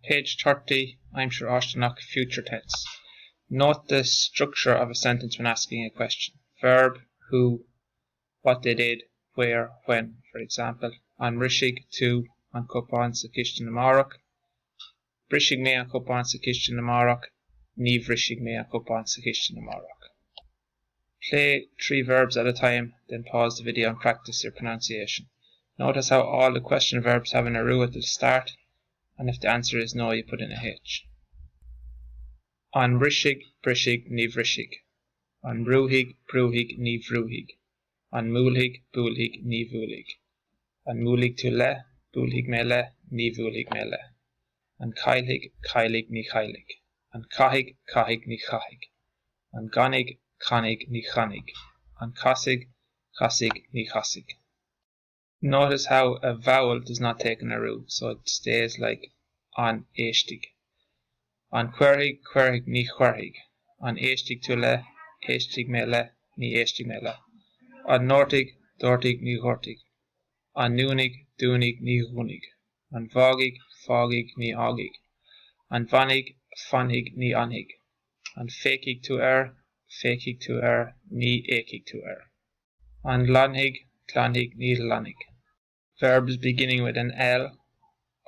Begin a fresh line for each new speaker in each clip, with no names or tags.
Page 30, I'm sure Ashtanach, future tense. Note the structure of a sentence when asking a question. Verb, who, what they did, where, when. For example, an rishig to an cupán sa ciste na marach. Brishig me an cupán sa ciste na marach. Ní bhrishig me an cupán sa ciste na marach. Play 3 verbs at a time, then pause the video and practice your pronunciation. Notice how all the question verbs have an aru at the start, and if the answer is no, you put in a H. An rishig, brishig, ní bhrishig. An brúhig, brúhig, ní bhrúhig. An múlhig, búlhig, ní bhúlhig. An múlhig tú le, búlhig me le, ní bhúlhig me le. An cailhig, cailhig, ní cailhig. An cahig, cahig, ní cahig. An ganig, canig, ní chanig. An casig, casig, ní casig. Notice how a vowel does not take an aru, so it stays like an éistig. An cuerhig, cuerhig, ní cuerhig. An éistig tú le, éistig me le, ní éistig me le. An nortig, dortig, ní hortig. An núnig, dúnig, ní húnig. An vagig, fagig, ní agig. An vanig, fanhig, ní anhig. An fakig tú fakig tú ní ékig tú An lanhig, clanhig, ní lanig. Verbs beginning with an L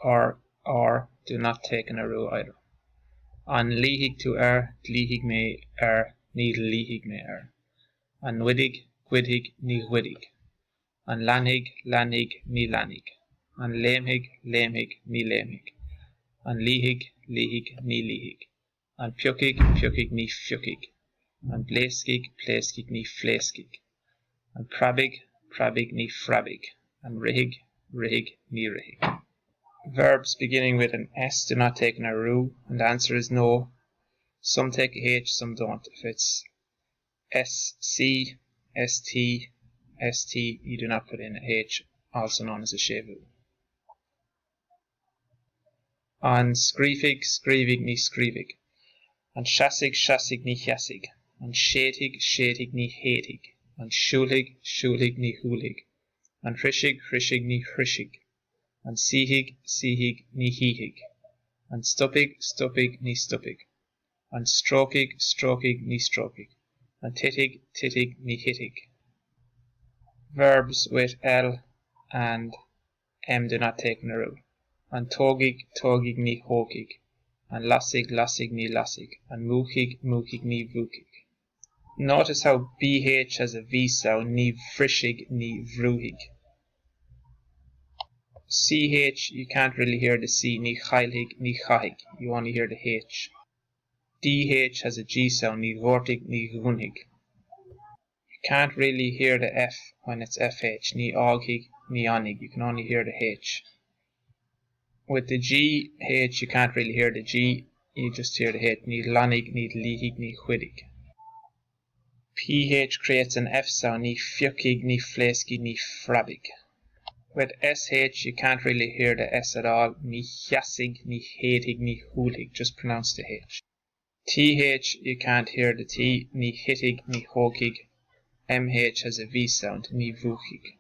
or R do not take an aru either. An lihig tú dlihig me ní lihig me An widig, gwidhig, ní widig. An lanhig, lanhig, ní lanig. An léimhig, léimhig, ní léimhig. An lihig, lihig, ní lihig. An piukig, piukig, ní fiukig. An bléskig, bléskig, ní fléskig. An prabig, prabig, ní frabig. And rihig, rihig, ní rihig. Verbs beginning with an S do not take an aru, and the answer is no. Some take a H, some don't. If it's SC, ST, ST, you do not put in a H, also known as a shevu. An scrífig, scrífig, ní scrífig. An shasig, shasig, ní hiasig. An sétig, sétig, ní hétig. An shúlhig, shúlhig, ní húlhig. An hrishig, hrishig, ní hrishig. An sihig, sihig, ní hihig. An stupig, stupig, ní stupig. An strokig, strokig, ní strokig. An tittig, tittig, ní hittig. Verbs with L and M do not take an aru. An togig, togig, ní hógig. An lasig, lasig, ní lasig. An múchig, múchig, ní vúchig. Notice how BH has a V sound, ní vrishig, ní vrúhig. CH, you can't really hear the C, ní chailhig, ní chahig. You only hear the H. DH has a G sound, ní vortig, ní gunhig. You can't really hear the F when it's FH, ní aughig, ní anig. You can only hear the H. With the GH, you can't really hear the G, you just hear the H, ní lanig, ní lihig, ní chuidig. PH creates an F sound, ní fiukig, ní fléskig, ní frabig. With SH, you can't really hear the S at all, ní hiasig, ní hétig, ní húlhig, just pronounce the H. TH, you can't hear the T, ní hittig, ní hógig. MH has a V sound, ní vúchig.